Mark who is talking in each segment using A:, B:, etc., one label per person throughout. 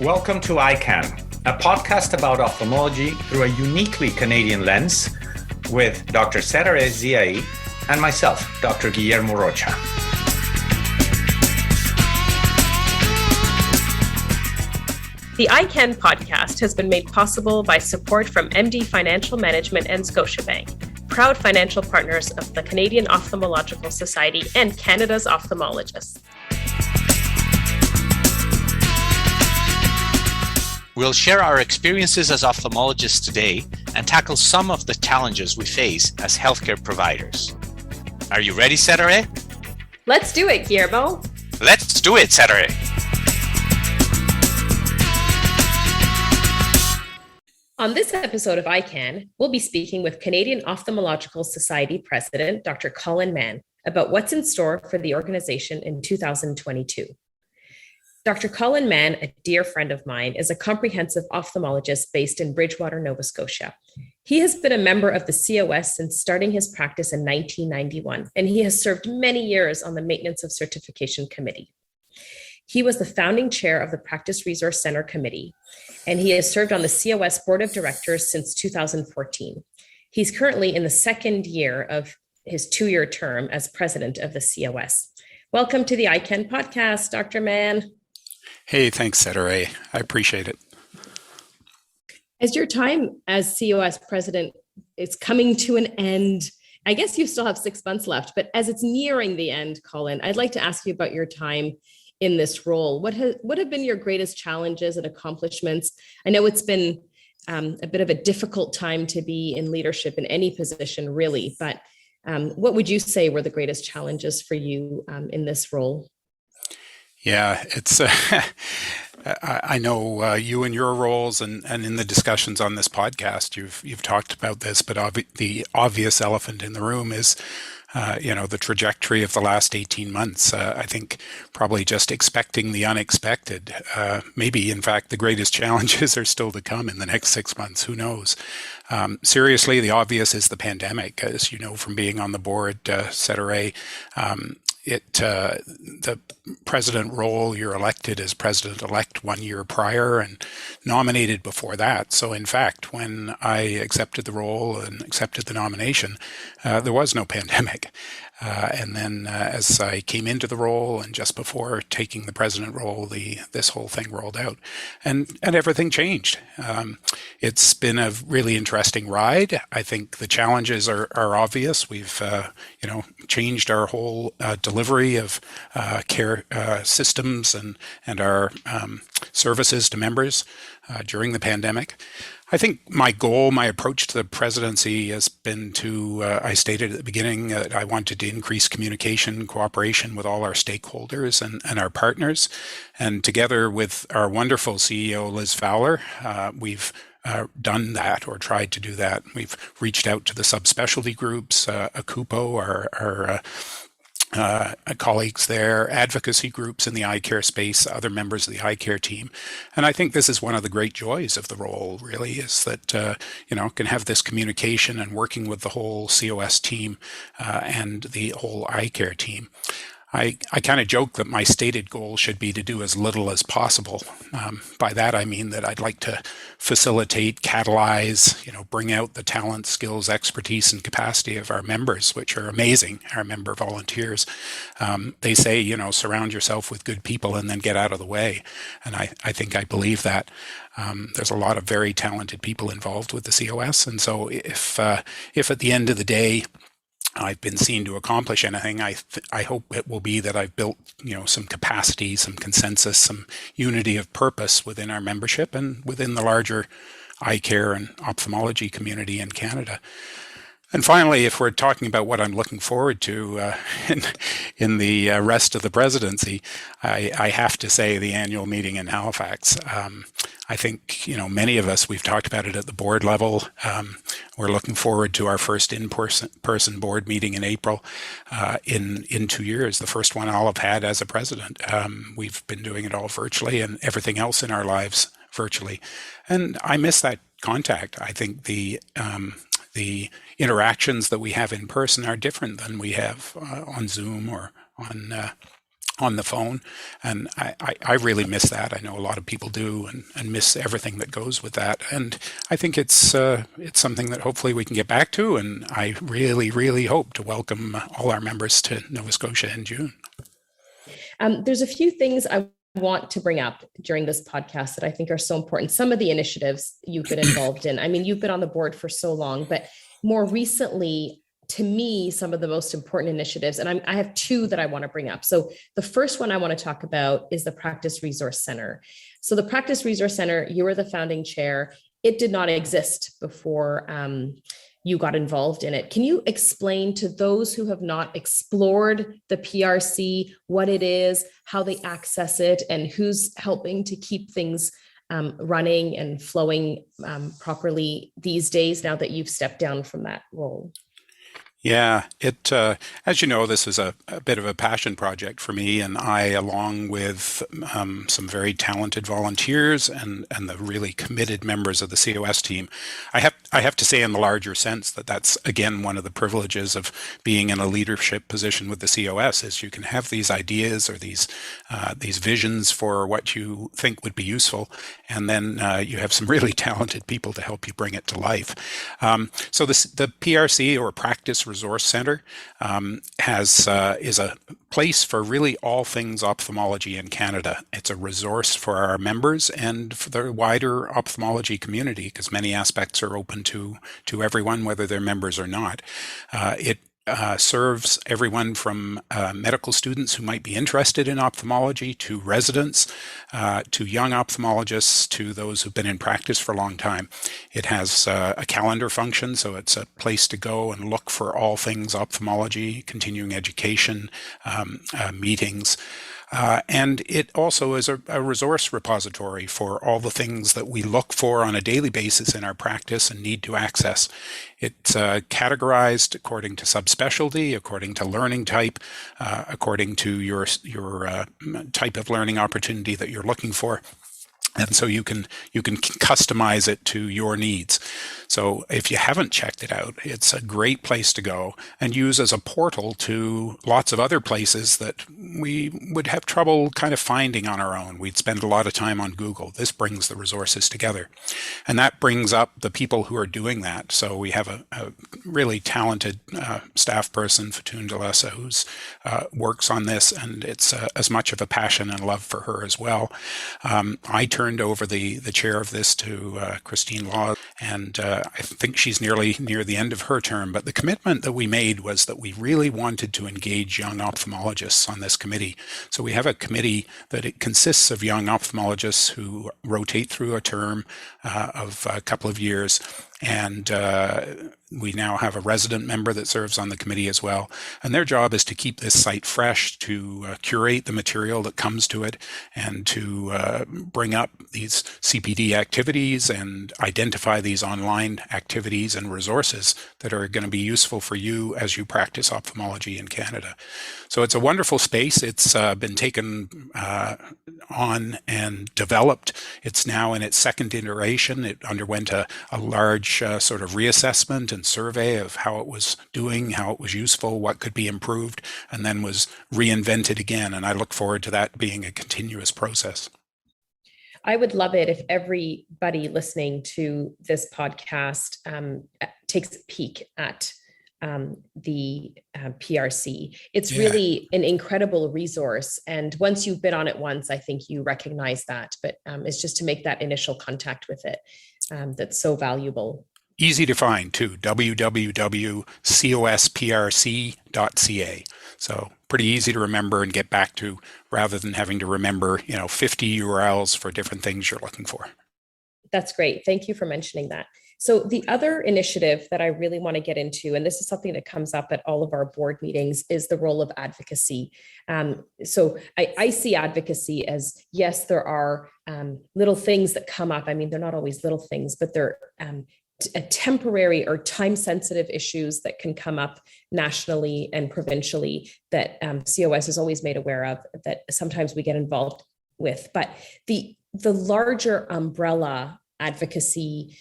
A: Welcome to EyeCan, a podcast about ophthalmology through a uniquely Canadian lens with Dr. Setareh Ziai and myself, Dr. Guillermo Rocha.
B: The EyeCan Podcast has been made possible by support from MD Financial Management and Scotiabank, proud financial partners of the Canadian Ophthalmological Society and Canada's Ophthalmologists.
C: We'll share our experiences as ophthalmologists today and tackle some of the challenges we face as healthcare providers. Are you ready, Setareh?
B: Let's do it, Guillermo.
C: Let's do it, Setareh.
B: On this episode of EyeCan, we'll be speaking with Canadian Ophthalmological Society President, Dr. Colin Mann, about what's in store for the organization in 2022. Dr. Colin Mann, a dear friend of mine, is a comprehensive ophthalmologist based in Bridgewater, Nova Scotia. He has been a member of the COS since starting his practice in 1991, and he has served many years on the Maintenance of Certification Committee. He was the founding chair of the Practice Resource Center Committee, and he has served on the COS Board of Directors since 2014. He's currently in the second year of his two-year term as president of the COS. Welcome to the EyeCan Podcast, Dr. Mann.
D: Hey, thanks, Setareh. I appreciate it.
B: As your time as COS president is coming to an end, I guess you still have 6 months left, but as it's nearing the end, Colin, I'd like to ask you about your time in this role. What have been your greatest challenges and accomplishments? I know it's been a bit of a difficult time to be in leadership in any position, really, but what would you say were the greatest challenges for you in this role?
D: Yeah, it's. I know you and your roles, and in the discussions on this podcast, you've talked about this. But the obvious elephant in the room is, the trajectory of the last 18 months. I think probably just expecting the unexpected. Maybe, in fact, the greatest challenges are still to come in the next 6 months. Who knows? Seriously, the obvious is the pandemic, as you know from being on the board, Setareh. The president role, you're elected as president-elect 1 year prior and nominated before that. So in fact, when I accepted the role and accepted the nomination, there was no pandemic. And then as I came into the role and just before taking the president role, this whole thing rolled out and everything changed. It's been a really interesting ride. I think the challenges are obvious. We've, changed our whole delivery of care systems and our services to members during the pandemic. I think my approach to the presidency has been to, I stated at the beginning that I wanted to increase communication, cooperation with all our stakeholders and our partners. And together with our wonderful CEO, Liz Fowler, we've done that or tried to do that. We've reached out to the subspecialty groups, ACUPO, our colleagues there, advocacy groups in the eye care space, other members of the eye care team. And I think this is one of the great joys of the role, really, is that, can have this communication and working with the whole COS team and the whole eye care team. I kind of joke that my stated goal should be to do as little as possible. By that, I mean that I'd like to facilitate, catalyze, bring out the talent, skills, expertise, and capacity of our members, which are amazing, our member volunteers. They say, surround yourself with good people and then get out of the way. And I think I believe that. There's a lot of very talented people involved with the COS. And so if at the end of the day, I've been seen to accomplish anything, I hope it will be that I've built, some capacity, some consensus, some unity of purpose within our membership and within the larger eye care and ophthalmology community in Canada. And finally, if we're talking about what I'm looking forward to in the rest of the presidency, I have to say the annual meeting in Halifax. I think, many of us, we've talked about it at the board level. We're looking forward to our first in-person board meeting in April in 2 years, the first one I'll have had as a president. We've been doing it all virtually and everything else in our lives virtually. And I miss that contact. I think the interactions that we have in person are different than we have on Zoom or on on the phone. And I really miss that. I know a lot of people do, and miss everything that goes with that. And I think it's something that hopefully we can get back to. And I really, really hope to welcome all our members to Nova Scotia in June.
B: There's a few things I want to bring up during this podcast that I think are so important. Some of the initiatives you've been involved in. I mean, you've been on the board for so long, but more recently, to me, some of the most important initiatives, and I have two that I want to bring up. So the first one I want to talk about is the Practice Resource Center. So the Practice Resource Center, you were the founding chair. It did not exist before you got involved in it. Can you explain to those who have not explored the PRC, what it is, how they access it, and who's helping to keep things running and flowing properly these days now that you've stepped down from that role?
D: Yeah, as you know, this is a bit of a passion project for me, and I, along with some very talented volunteers and the really committed members of the COS team, I have to say, in the larger sense, that's again one of the privileges of being in a leadership position with the COS, is you can have these ideas or these visions for what you think would be useful, and then you have some really talented people to help you bring it to life. So the PRC, or Practice Resource Center, is a place for really all things ophthalmology in Canada. It's a resource for our members and for the wider ophthalmology community, because many aspects are open to everyone, whether they're members or not. It serves everyone from medical students who might be interested in ophthalmology, to residents, to young ophthalmologists, to those who've been in practice for a long time. It has a calendar function, so it's a place to go and look for all things ophthalmology, continuing education, meetings. And it also is a resource repository for all the things that we look for on a daily basis in our practice and need to access. It's categorized according to subspecialty, according to learning type, according to your type of learning opportunity that you're looking for. And so you can customize it to your needs. So if you haven't checked it out, it's a great place to go and use as a portal to lots of other places that we would have trouble kind of finding on our own. We'd spend a lot of time on Google. This brings the resources together. And that brings up the people who are doing that. So we have a really talented staff person, Fatun Dalessa, who's works on this, and it's as much of a passion and love for her as well. I turned over the chair of this to Christine Law, and I think she's nearly near the end of her term. But the commitment that we made was that we really wanted to engage young ophthalmologists on this committee. So we have a committee that it consists of young ophthalmologists who rotate through a term of a couple of years. And we now have a resident member that serves on the committee as well. And their job is to keep this site fresh, to curate the material that comes to it, and to bring up these CPD activities and identify these online activities and resources that are going to be useful for you as you practice ophthalmology in Canada. So it's a wonderful space. It's been taken on and developed. It's now in its second iteration. It underwent a large sort of reassessment and survey of how it was doing, how it was useful, what could be improved, and then was reinvented again. And I look forward to that being a continuous process.
B: I would love it if everybody listening to this podcast takes a peek at the PRC. It's really an incredible resource. And once you've been on it once, I think you recognize that. But it's just to make that initial contact with it that's so valuable.
D: Easy to find too, www.cosprc.ca. So pretty easy to remember and get back to, rather than having to remember, 50 URLs for different things you're looking for.
B: That's great. Thank you for mentioning that. So the other initiative that I really want to get into, and this is something that comes up at all of our board meetings, is the role of advocacy. So I see advocacy as, yes, there are little things that come up. I mean, they're not always little things, but they're temporary or time-sensitive issues that can come up nationally and provincially that COS is always made aware of, that sometimes we get involved with. But the larger umbrella advocacy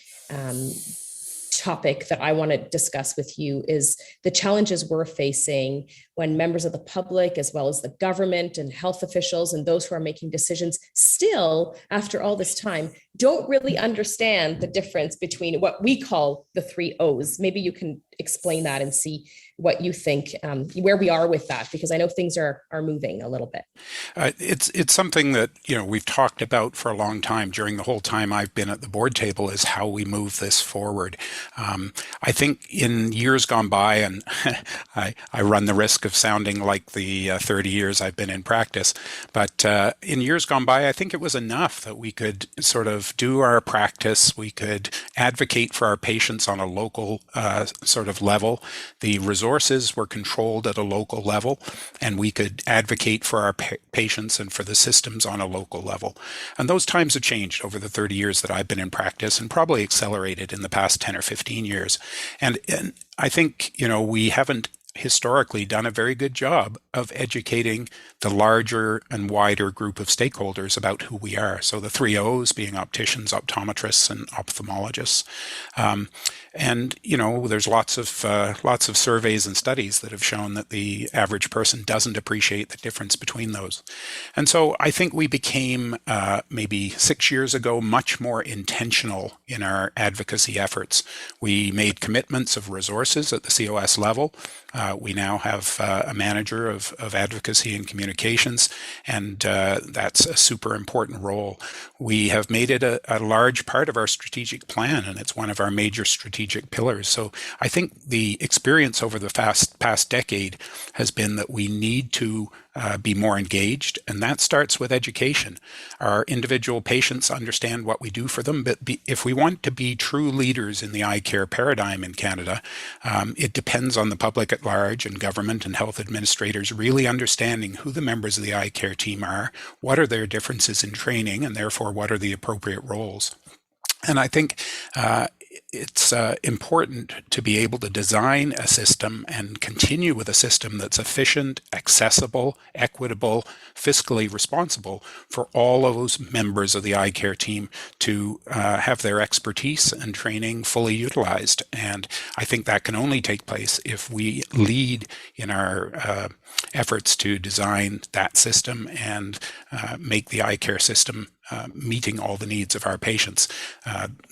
B: topic that I want to discuss with you is the challenges we're facing when members of the public, as well as the government and health officials and those who are making decisions, still, after all this time, don't really understand the difference between what we call the 3 O's. Maybe you can explain that and see what you think, where we are with that, because I know things are moving a little bit.
D: It's something that, we've talked about for a long time. During the whole time I've been at the board table, is how we move this forward. I think in years gone by, and I run the risk of sounding like the 30 years I've been in practice, but in years gone by, I think it was enough that we could sort of do our practice. We could advocate for our patients on a local sort of level. The resources were controlled at a local level, and we could advocate for our patients and for the systems on a local level. And those times have changed over the 30 years that I've been in practice, and probably accelerated in the past 10 or 15 years. And I think, we haven't historically done a very good job of educating the larger and wider group of stakeholders about who we are. So the 3 O's being opticians, optometrists, and ophthalmologists. There's lots of surveys and studies that have shown that the average person doesn't appreciate the difference between those. And so I think we became maybe 6 years ago much more intentional in our advocacy efforts. We made commitments of resources at the COS level. We now have a manager of advocacy and communications, and that's a super important role. We have made it a large part of our strategic plan, and it's one of our major strategic pillars. So I think the experience over the past decade has been that we need to be more engaged, and that starts with education. Our individual patients understand what we do for them, but if we want to be true leaders in the eye care paradigm in Canada, it depends on the public at large and government and health administrators really understanding who the members of the eye care team are, what are their differences in training, and therefore what are the appropriate roles. And I think it's important to be able to design a system and continue with a system that's efficient, accessible, equitable, fiscally responsible for all of those members of the eye care team to have their expertise and training fully utilized. And I think that can only take place if we lead in our efforts to design that system and make the eye care system meeting all the needs of our patients.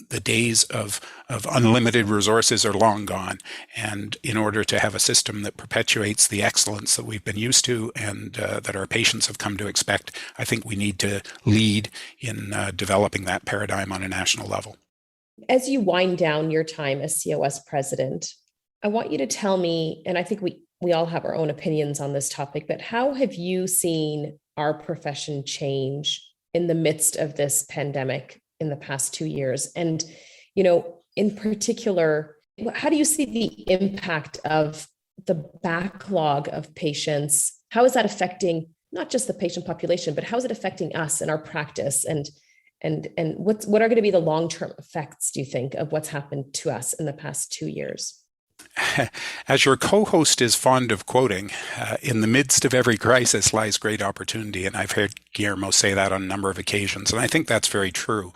D: The days of unlimited resources are long gone. And in order to have a system that perpetuates the excellence that we've been used to and that our patients have come to expect, I think we need to lead in developing that paradigm on a national level.
B: As you wind down your time as COS president, I want you to tell me, and I think we all have our own opinions on this topic, but how have you seen our profession change in the midst of this pandemic in the past 2 years? And, in particular, how do you see the impact of the backlog of patients? How is that affecting not just the patient population, but how is it affecting us and our practice? And what are going to be the long-term effects, do you think, of what's happened to us in the past 2 years?
D: As your co-host is fond of quoting, in the midst of every crisis lies great opportunity. And I've heard Guillermo say that on a number of occasions. And I think that's very true.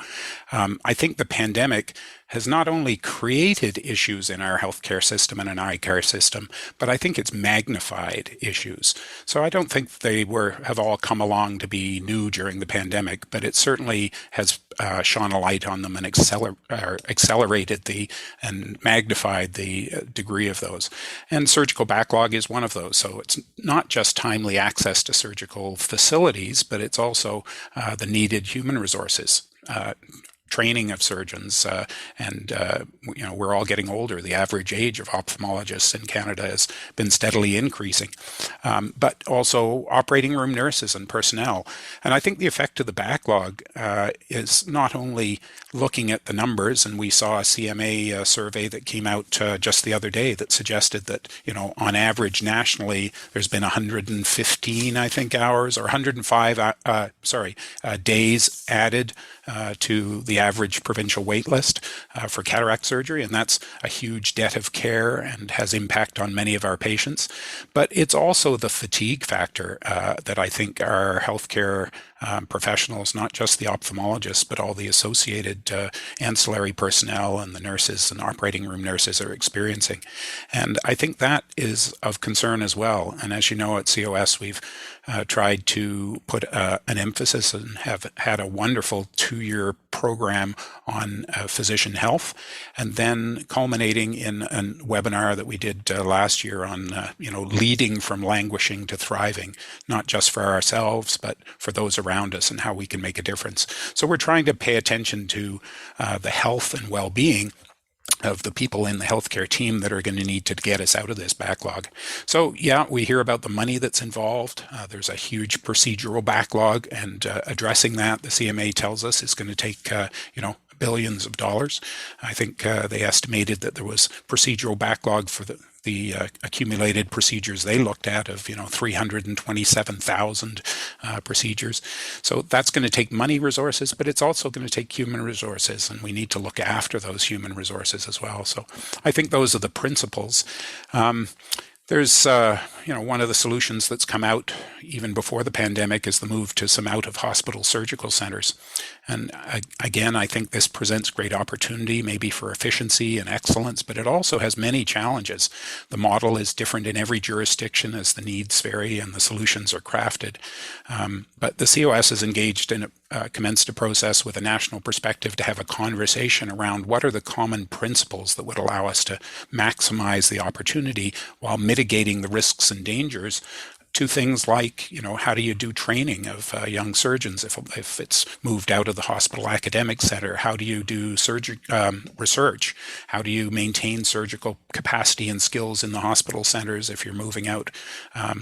D: I think the pandemic has not only created issues in our healthcare system and an eye care system, but I think it's magnified issues. So I don't think they have all come along to be new during the pandemic, but it certainly has shone a light on them and accelerated and magnified the degree of those. And surgical backlog is one of those. So it's not just timely access to surgical facilities, but it's also the needed human resources. Training of surgeons, we're all getting older. The average age of ophthalmologists in Canada has been steadily increasing, but also operating room nurses and personnel. And I think the effect of the backlog is not only looking at the numbers, and we saw a CMA survey that came out just the other day that suggested that, on average nationally, there's been 115, I think, hours or 105, days added to the average provincial wait list for cataract surgery, and that's a huge debt of care and has impact on many of our patients. But it's also the fatigue factor that I think our healthcare professionals, not just the ophthalmologists, but all the associated ancillary personnel and the nurses and operating room nurses are experiencing. And I think that is of concern as well. And as you know, at COS, we've tried to put an emphasis and have had a wonderful 2-year program on physician health, and then culminating in a webinar that we did last year on leading from languishing to thriving, not just for ourselves, but for those around us and how we can make a difference. So we're trying to pay attention to the health and well-being of the people in the healthcare team that are going to need to get us out of this backlog. So yeah, we hear about the money that's involved. There's a huge procedural backlog, and addressing that, the CMA tells us, is going to take billions of dollars. I think they estimated that there was procedural backlog for the accumulated procedures they looked at of 327,000 procedures. So that's going to take money resources, but it's also going to take human resources, and we need to look after those human resources as well. So I think those are the principles. There's, one of the solutions that's come out even before the pandemic is the move to some out-of-hospital surgical centers. And again, I think this presents great opportunity, maybe for efficiency and excellence, but it also has many challenges. The model is different in every jurisdiction as the needs vary and the solutions are crafted. But the COS is engaged in commenced a process with a national perspective to have a conversation around what are the common principles that would allow us to maximize the opportunity while mitigating the risks and dangers to things like, how do you do training of young surgeons if it's moved out of the hospital academic center? How do you do research? How do you maintain surgical capacity and skills in the hospital centers if you're moving out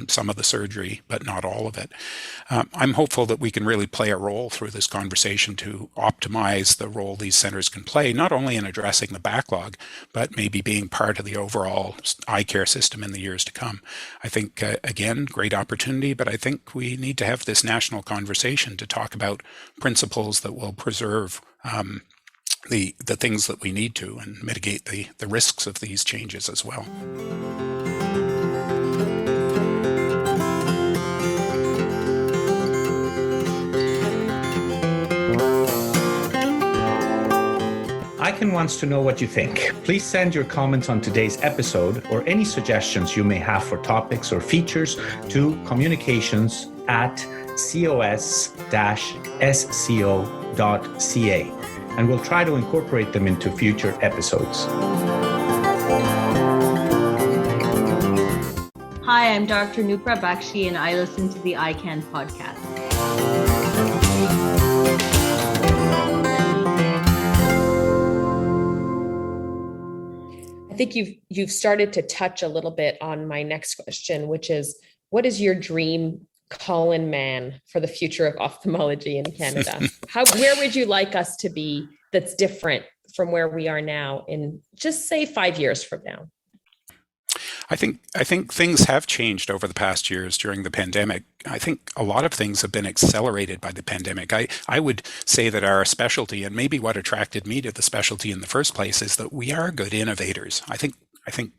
D: some of the surgery, but not all of it? I'm hopeful that we can really play a role through this conversation to optimize the role these centers can play, not only in addressing the backlog, but maybe being part of the overall eye care system in the years to come. I think, again, great opportunity, but I think we need to have this national conversation to talk about principles that will preserve the things that we need to and mitigate the risks of these changes as well.
A: EyeCan wants to know what you think. Please send your comments on today's episode or any suggestions you may have for topics or features to communications@cos-sco.ca, and we'll try to incorporate them into future episodes.
E: Hi, I'm Dr. Nupra Bakshi, and I listen to the EyeCan Podcast.
B: I think you've started to touch a little bit on my next question, which is, what is your dream Colin Mann for the future of ophthalmology in Canada? Where would you like us to be that's different from where we are now in, just say, 5 years from now?
D: I think things have changed over the past years during the pandemic. I think a lot of things have been accelerated by the pandemic. I would say that our specialty, and maybe what attracted me to the specialty in the first place, is that we are good innovators. I think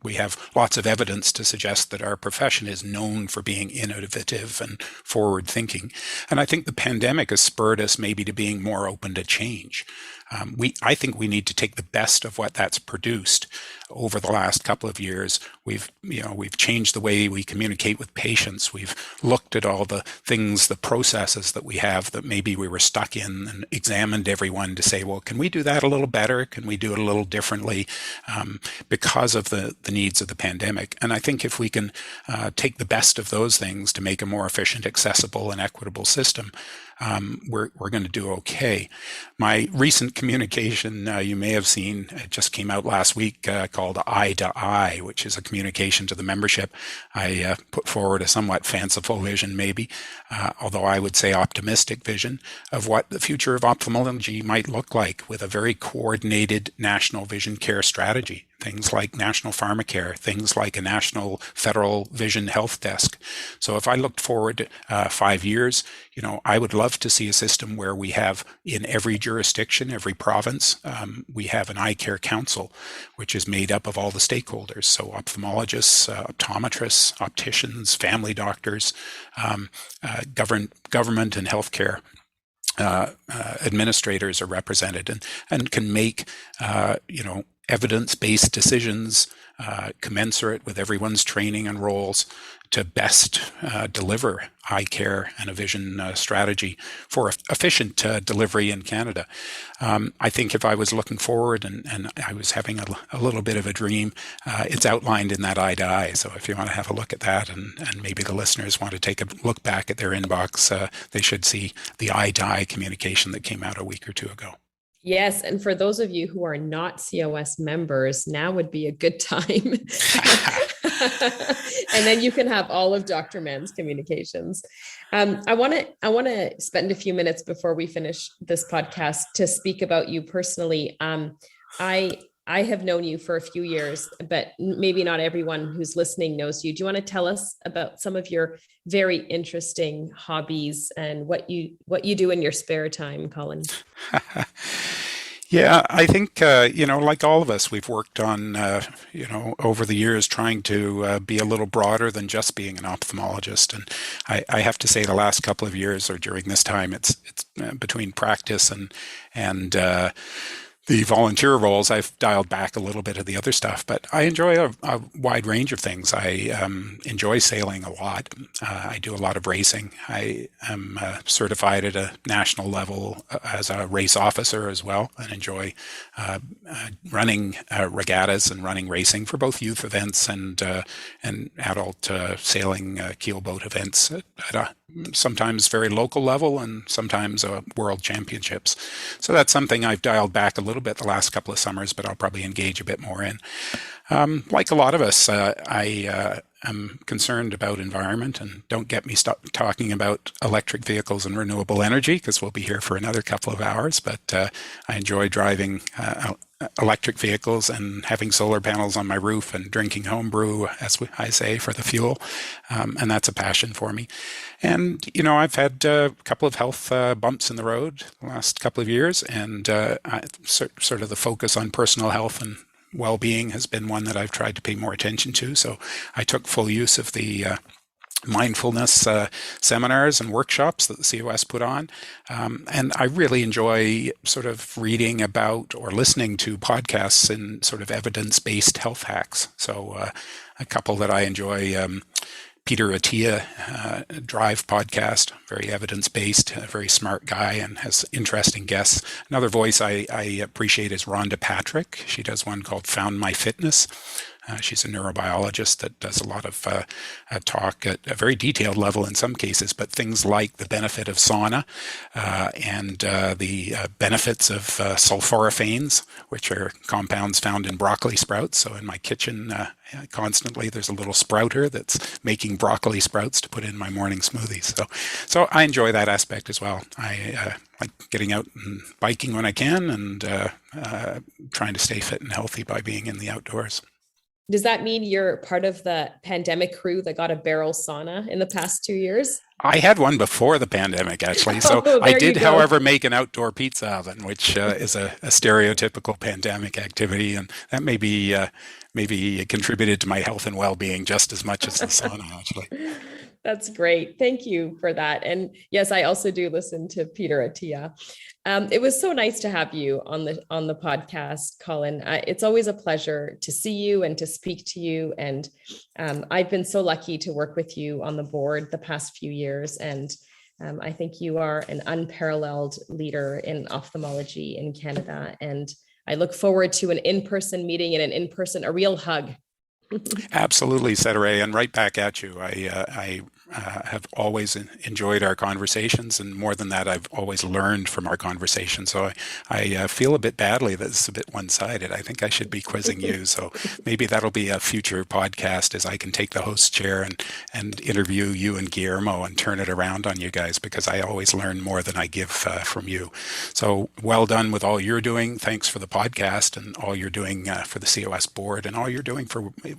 D: we have lots of evidence to suggest that our profession is known for being innovative and forward thinking. And I think the pandemic has spurred us maybe to being more open to change. I think we need to take the best of what that's produced over the last couple of years. We've changed the way we communicate with patients. We've looked at all the things, the processes that we have that maybe we were stuck in, and examined everyone to say, well, can we do that a little better? Can we do it a little differently? Because of the needs of the pandemic. And I think if we can take the best of those things to make a more efficient, accessible, and equitable system, we're going to do okay. My recent communication, you may have seen, it just came out last week, called Eye to Eye, which is a communication to the membership. I put forward a somewhat fanciful vision, maybe, although I would say optimistic vision, of what the future of ophthalmology might look like with a very coordinated national vision care strategy things like National Pharmacare, things like a National Federal Vision Health Desk. So if I looked forward 5 years, I would love to see a system where we have in every jurisdiction, every province, we have an eye care council, which is made up of all the stakeholders. So ophthalmologists, optometrists, opticians, family doctors, government and healthcare administrators are represented and can make, evidence-based decisions commensurate with everyone's training and roles to best deliver eye care and a vision strategy for efficient delivery in Canada. I think if I was looking forward and I was having a little bit of a dream, it's outlined in that Eye to Eye. So if you want to have a look at that and maybe the listeners want to take a look back at their inbox, they should see the Eye to Eye communication that came out a week or two ago.
B: Yes. And for those of you who are not COS members, now would be a good time. And then you can have all of Dr. Mann's communications. I want to spend a few minutes before we finish this podcast to speak about you personally. I have known you for a few years, but maybe not everyone who's listening knows you. Do you want to tell us about some of your very interesting hobbies and what you do in your spare time, Colin?
D: Yeah, I think, like all of us, we've worked on, over the years trying to be a little broader than just being an ophthalmologist. And I have to say the last couple of years or during this time, it's between practice and the volunteer roles, I've dialed back a little bit of the other stuff, but I enjoy a wide range of things. I enjoy sailing a lot. I do a lot of racing. I am certified at a national level as a race officer as well, and enjoy running regattas and running racing for both youth events and adult sailing keelboat events at a sometimes very local level and sometimes world championships. So that's something I've dialed back a little bit the last couple of summers, but I'll probably engage a bit more in. Like a lot of us, I am concerned about environment, and don't get me talking about electric vehicles and renewable energy, because we'll be here for another couple of hours, but I enjoy driving electric vehicles and having solar panels on my roof and drinking home brew, as I say, for the fuel. And that's a passion for me. And, I've had a couple of health bumps in the road the last couple of years, and sort of the focus on personal health and well-being has been one that I've tried to pay more attention to. So I took full use of the mindfulness seminars and workshops that the COS put on. And I really enjoy sort of reading about or listening to podcasts in sort of evidence-based health hacks. So a couple that I enjoy, Peter Attia Drive podcast, very evidence-based, a very smart guy and has interesting guests. Another voice I appreciate is Rhonda Patrick. She does one called Found My Fitness. She's a neurobiologist that does a lot of talk at a very detailed level in some cases, but things like the benefit of sauna and the benefits of sulforaphanes, which are compounds found in broccoli sprouts. So in my kitchen, constantly there's a little sprouter that's making broccoli sprouts to put in my morning smoothies. So I enjoy that aspect as well. I like getting out and biking when I can and trying to stay fit and healthy by being in the outdoors.
B: Does that mean you're part of the pandemic crew that got a barrel sauna in the past 2 years?
D: I had one before the pandemic, actually. So I did, however, make an outdoor pizza oven, which is a stereotypical pandemic activity. And that maybe contributed to my health and well-being just as much as the sauna, actually.
B: That's great. Thank you for that. And yes, I also do listen to Peter Attia. It was so nice to have you on the podcast, Colin. It's always a pleasure to see you and to speak to you. And I've been so lucky to work with you on the board the past few years. And I think you are an unparalleled leader in ophthalmology in Canada. And I look forward to an in-person meeting and a real hug.
D: Absolutely, Setareh, and right back at you. I have always enjoyed our conversations, and more than that, I've always learned from our conversations. So I feel a bit badly that it's a bit one-sided. I think I should be quizzing you. So maybe that'll be a future podcast, as I can take the host chair and interview you and Guillermo and turn it around on you guys, because I always learn more than I give from you. So well done with all you're doing. Thanks for the podcast and all you're doing for the COS board and all you're doing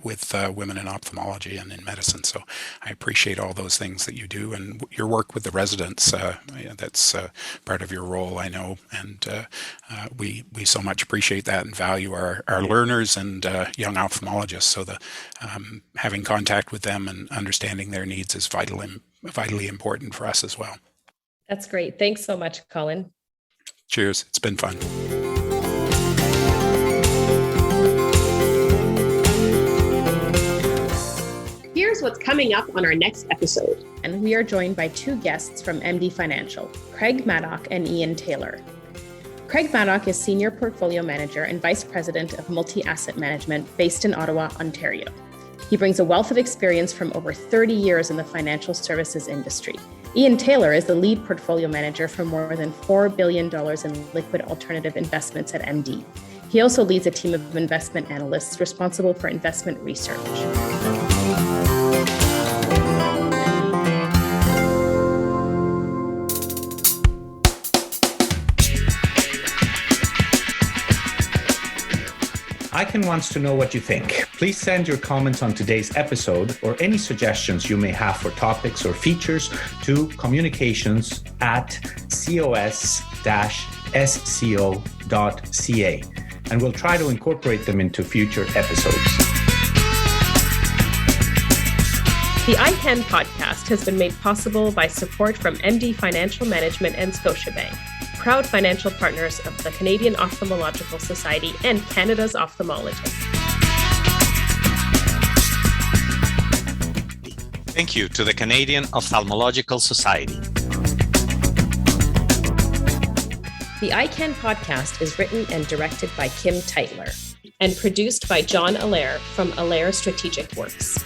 D: with women in ophthalmology and in medicine. So I appreciate all those things that you do, and your work with the residents. That's part of your role, I know, and we so much appreciate that and value our learners and young ophthalmologists. So having contact with them and understanding their needs is vitally important for us as well.
B: That's great. Thanks so much, Colin.
D: Cheers. It's been fun.
B: Here's what's coming up on our next episode. And we are joined by two guests from MD Financial, Craig Maddock and Ian Taylor. Craig Maddock is Senior Portfolio Manager and Vice President of Multi-Asset Management based in Ottawa, Ontario. He brings a wealth of experience from over 30 years in the financial services industry. Ian Taylor is the lead portfolio manager for more than $4 billion in liquid alternative investments at MD. He also leads a team of investment analysts responsible for investment research.
A: EyeCan wants to know what you think. Please send your comments on today's episode or any suggestions you may have for topics or features to communications@cos-sco.ca, and we'll try to incorporate them into future episodes.
B: The EyeCan Podcast has been made possible by support from MD Financial Management and Scotiabank, proud financial partners of the Canadian Ophthalmological Society and Canada's Ophthalmologists.
C: Thank you to the Canadian Ophthalmological Society.
B: The EyeCan Podcast is written and directed by Kim Tytler and produced by John Allaire from Allaire Strategic Works.